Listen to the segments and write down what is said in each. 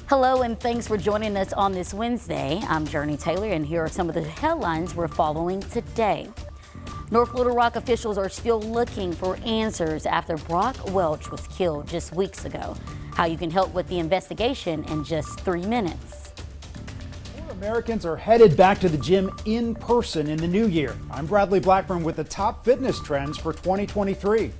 Hello and thanks for joining us on this Wednesday. I'm Jurnee Taylor and here are some of the headlines we're following today. North Little Rock officials are still looking for answers after Brock Welch was killed just weeks ago. How you can help with the investigation in just 3 minutes. More Americans are headed back to the gym in person in the new year. I'm Bradley Blackburn with the top fitness trends for 2023.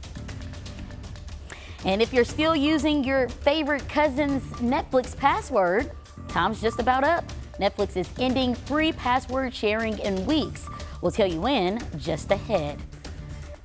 And if you're still using your favorite cousin's Netflix password, time's just about up. Netflix is ending free password sharing in weeks. We'll tell you when just ahead.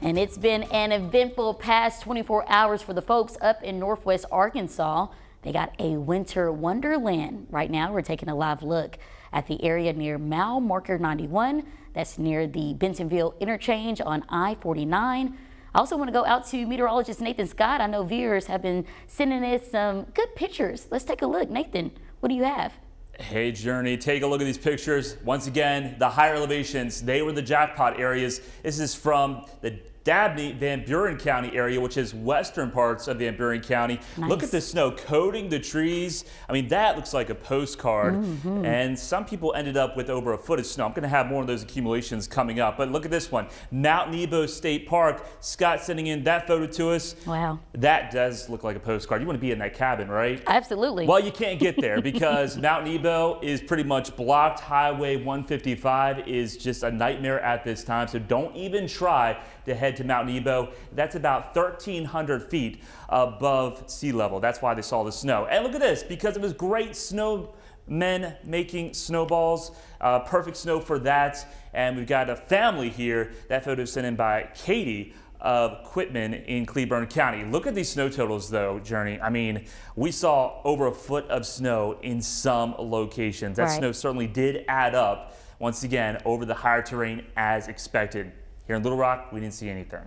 And it's been an eventful past 24 hours for the folks up in Northwest Arkansas. They got a winter wonderland. Right now, we're taking a live look at the area near mile marker 91. That's near the Bentonville interchange on I-49. I also want to go out to meteorologist Nathan Scott. I know viewers have been sending us some good pictures. Let's take a look. Nathan, what do you have? Hey, Jurnee, take a look at these pictures. Once again, the higher elevations, they were the jackpot areas. This is from the Dabney, Van Buren County area, which is western parts of Van Buren County. Nice. Look at the snow coating the trees. I mean, that looks like a postcard. And some people ended up with over a foot of snow. I'm going to have more of those accumulations coming up. But look at this one. Mount Nebo State Park. Scott sending in that photo to us. Wow. That does look like a postcard. You want to be in that cabin, right? Absolutely. Well, you can't get there because Mount Nebo is pretty much blocked. Highway 155 is just a nightmare at this time. So don't even try to head to Mount Nebo. That's about 1,300 feet above sea level. That's why they saw the snow. And look at this, because it was great snowmen making snowballs. Perfect snow for that. And we've got a family here. That photo is sent in by Katie of Quitman in Cleburne County. Look at these snow totals though, Jurnee. I mean, we saw over a foot of snow in some locations. That snow certainly did add up once again over the higher terrain as expected. Here in Little Rock, we didn't see anything.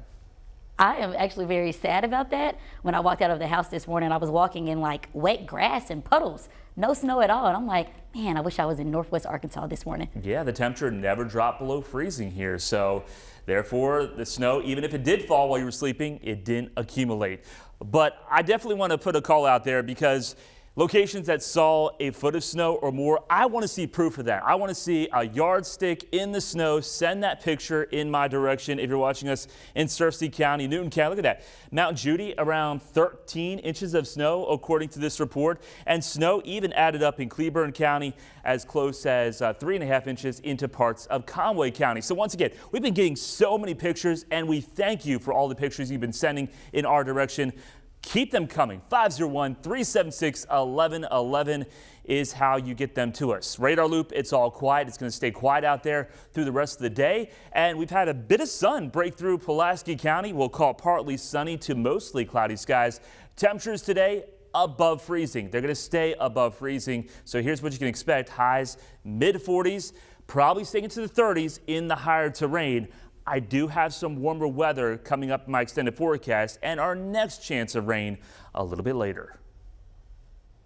I am actually very sad about that. When I walked out of the house this morning, I was walking in like wet grass and puddles. No snow at all. And I'm like, man, I wish I was in Northwest Arkansas this morning. Yeah, the temperature never dropped below freezing here. So therefore, the snow, even if it did fall while you were sleeping, it didn't accumulate. But I definitely want to put a call out there because locations that saw a foot of snow or more, I want to see proof of that. I want to see a yardstick in the snow. Send that picture in my direction. If you're watching us in Searcy County, Newton County, look at that. Mount Judy, around 13 inches of snow, according to this report. And snow even added up in Cleburne County as close as 3.5 inches into parts of Conway County. So once again, we've been getting so many pictures, and we thank you for all the pictures you've been sending in our direction. Keep them coming. 501-376-1111 is how you get them to us. Radar loop, it's all quiet. It's going to stay quiet out there through the rest of the day. And we've had a bit of sun break through Pulaski County. We'll call partly sunny to mostly cloudy skies. Temperatures today above freezing. They're going to stay above freezing. So here's what you can expect. Highs mid-40s, probably staying into the 30s in the higher terrain. I do have some warmer weather coming up in my extended forecast and our next chance of rain a little bit later.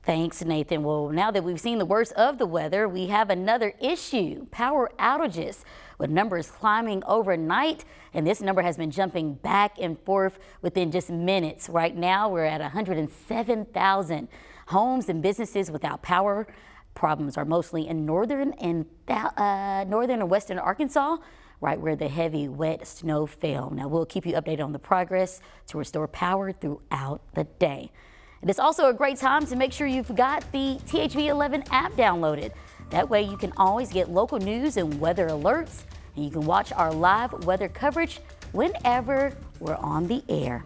Thanks, Nathan. Well, now that we've seen the worst of the weather, we have another issue, power outages, with numbers climbing overnight. And this number has been jumping back and forth within just minutes. Right now, we're at 107,000 homes and businesses without power. Problems are mostly in northern and western Arkansas, right where the heavy, wet snow fell. Now, we'll keep you updated on the progress to restore power throughout the day. And it's also a great time to make sure you've got the THV 11 app downloaded. That way you can always get local news and weather alerts, and you can watch our live weather coverage whenever we're on the air.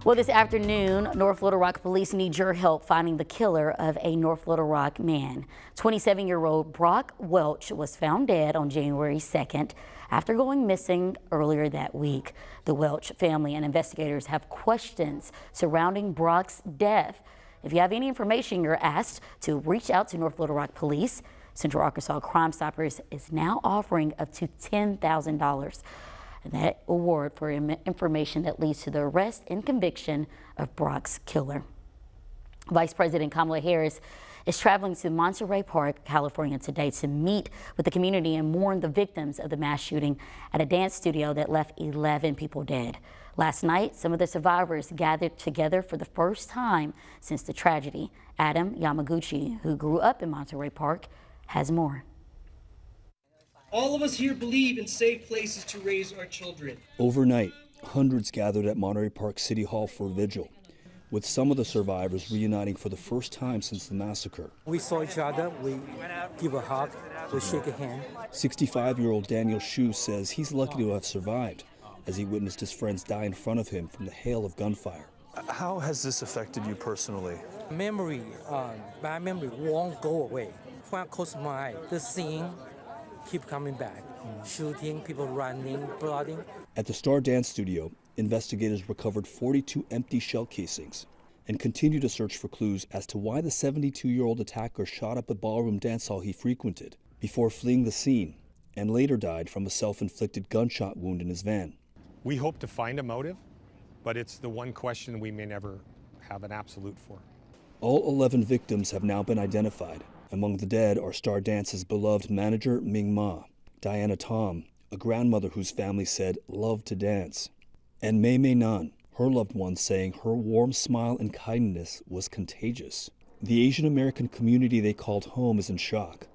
Well, this afternoon, North Little Rock police need your help finding the killer of a North Little Rock man. 27-year-old Brock Welch was found dead on January 2nd after going missing earlier that week. The Welch family and investigators have questions surrounding Brock's death. If you have any information, you're asked to reach out to North Little Rock Police. Central Arkansas Crime Stoppers is now offering up to $10,000. And that award for information that leads to the arrest and conviction of Brock's killer. Vice President Kamala Harris is traveling to Monterey Park, California today to meet with the community and mourn the victims of the mass shooting at a dance studio that left 11 people dead. Last night, some of the survivors gathered together for the first time since the tragedy. Adam Yamaguchi, who grew up in Monterey Park, has more. All of us here believe in safe places to raise our children. Overnight, hundreds gathered at Monterey Park City Hall for a vigil, with some of the survivors reuniting for the first time since the massacre. We saw each other, we give a hug, we shake a hand. 65-year-old Daniel Shu says he's lucky to have survived, as he witnessed his friends die in front of him from the hail of gunfire. How has this affected you personally? Memory, bad memory won't go away. When I close my eye, the scene keep coming back. Shooting, people running, blooding. At the Star Dance Studio, investigators recovered 42 empty shell casings and continue to search for clues as to why the 72-year-old attacker shot up a ballroom dance hall he frequented before fleeing the scene and later died from a self-inflicted gunshot wound in his van. We hope to find a motive, but it's the one question we may never have an absolute for. All 11 victims have now been identified. Among the dead are Star Dance's beloved manager, Ming Ma, Diana Tom, a grandmother whose family said loved to dance, and Mei Mei Nan, her loved one saying her warm smile and kindness was contagious. The Asian American community they called home is in shock,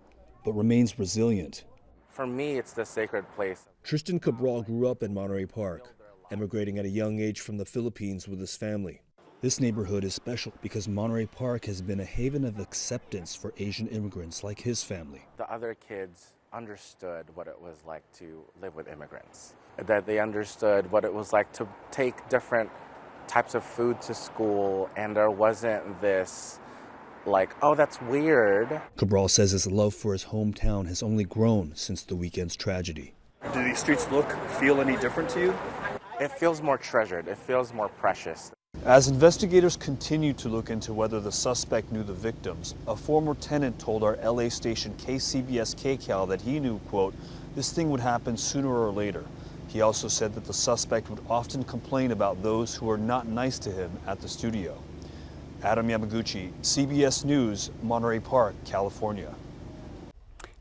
but remains resilient. For me, it's the sacred place. Tristan Cabral grew up in Monterey Park, emigrating at a young age from the Philippines with his family. This neighborhood is special because Monterey Park has been a haven of acceptance for Asian immigrants like his family. The other kids understood what it was like to live with immigrants, that they understood what it was like to take different types of food to school, and there wasn't this like, oh, that's weird. Cabral says his love for his hometown has only grown since the weekend's tragedy. Do these streets feel any different to you? It feels more treasured, it feels more precious. As investigators continue to look into whether the suspect knew the victims, a former tenant told our LA station KCBS KCAL that he knew, quote, this thing would happen sooner or later. He also said that the suspect would often complain about those who are not nice to him at the studio. Adam Yamaguchi, CBS News, Monterey Park, California.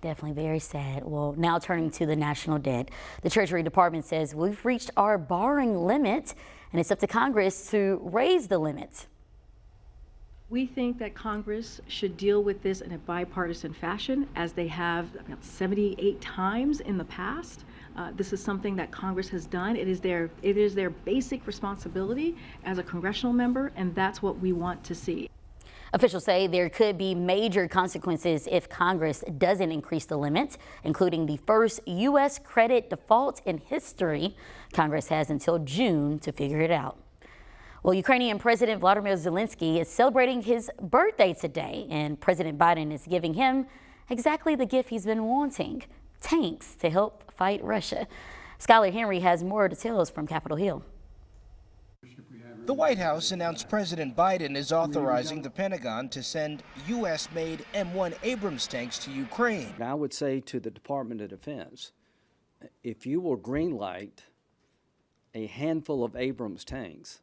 Definitely very sad. Well, now turning to the national debt. The Treasury Department says we've reached our borrowing limit, and it's up to Congress to raise the limit. We think that Congress should deal with this in a bipartisan fashion, as they have about 78 times in the past. This is something that Congress has done. It is their basic responsibility as a congressional member, and that's what we want to see. Officials say there could be major consequences if Congress doesn't increase the limit, including the first U.S. credit default in history. Congress has until June to figure it out. Well, Ukrainian President Volodymyr Zelensky is celebrating his birthday today, and President Biden is giving him exactly the gift he's been wanting: tanks to help fight Russia. Skylar Henry has more details from Capitol Hill. The White House announced President Biden is authorizing the Pentagon to send U.S.-made M1 Abrams tanks to Ukraine. I would say to the Department of Defense, if you will greenlight a handful of Abrams tanks,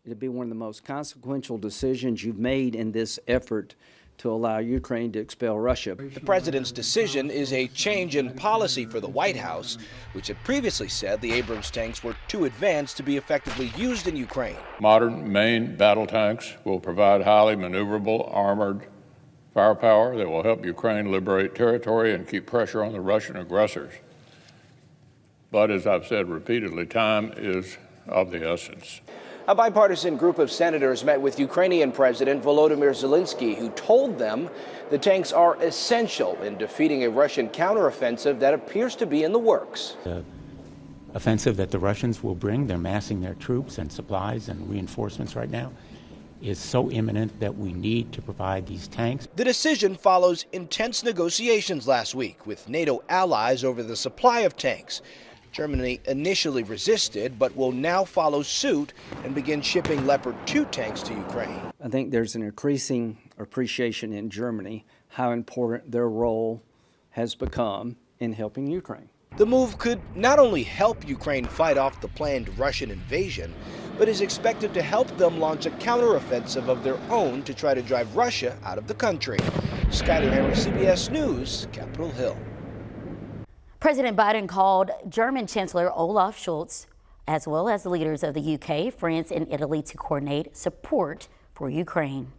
it'd be one of the most consequential decisions you've made in this effort to allow Ukraine to expel Russia. The president's decision is a change in policy for the White House, which had previously said the Abrams tanks were too advanced to be effectively used in Ukraine. Modern main battle tanks will provide highly maneuverable armored firepower that will help Ukraine liberate territory and keep pressure on the Russian aggressors. But as I've said repeatedly, time is of the essence. A bipartisan group of senators met with Ukrainian President Volodymyr Zelensky, who told them the tanks are essential in defeating a Russian counteroffensive that appears to be in the works. The offensive that the Russians will bring, they're massing their troops and supplies and reinforcements right now, is so imminent that we need to provide these tanks. The decision follows intense negotiations last week with NATO allies over the supply of tanks. Germany initially resisted, but will now follow suit and begin shipping Leopard 2 tanks to Ukraine. I think there's an increasing appreciation in Germany how important their role has become in helping Ukraine. The move could not only help Ukraine fight off the planned Russian invasion, but is expected to help them launch a counteroffensive of their own to try to drive Russia out of the country. Skyler Henry, CBS News, Capitol Hill. President Biden called German Chancellor Olaf Scholz, as well as the leaders of the UK, France, and Italy to coordinate support for Ukraine.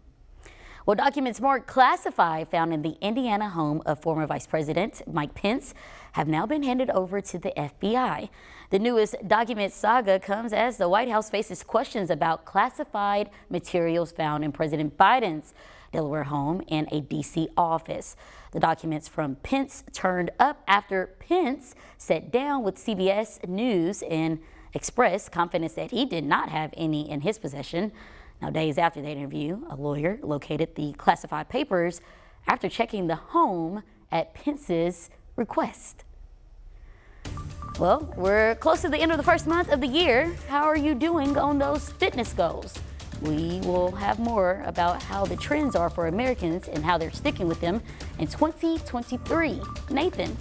Well, documents marked classified found in the Indiana home of former Vice President Mike Pence have now been handed over to the FBI. The newest document saga comes as the White House faces questions about classified materials found in President Biden's Delaware home and a D.C. office. The documents from Pence turned up after Pence sat down with CBS News and expressed confidence that he did not have any in his possession. Now, days after that interview, a lawyer located the classified papers after checking the home at Pence's request. Well, we're close to the end of the first month of the year. How are you doing on those fitness goals? We will have more about how the trends are for Americans and how they're sticking with them in 2023. Nathan.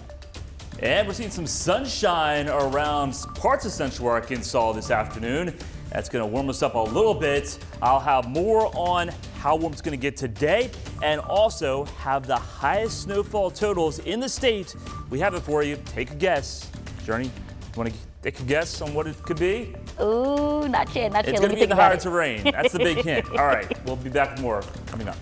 And we're seeing some sunshine around parts of Central Arkansas this afternoon. That's going to warm us up a little bit. I'll have more on how warm it's going to get today and also have the highest snowfall totals in the state. We have it for you. Take a guess. Jurnee, you want to take a guess on what it could be? Ooh, not yet, not yet. It's going to be in the higher terrain. That's the big hint. All right, we'll be back with more coming up.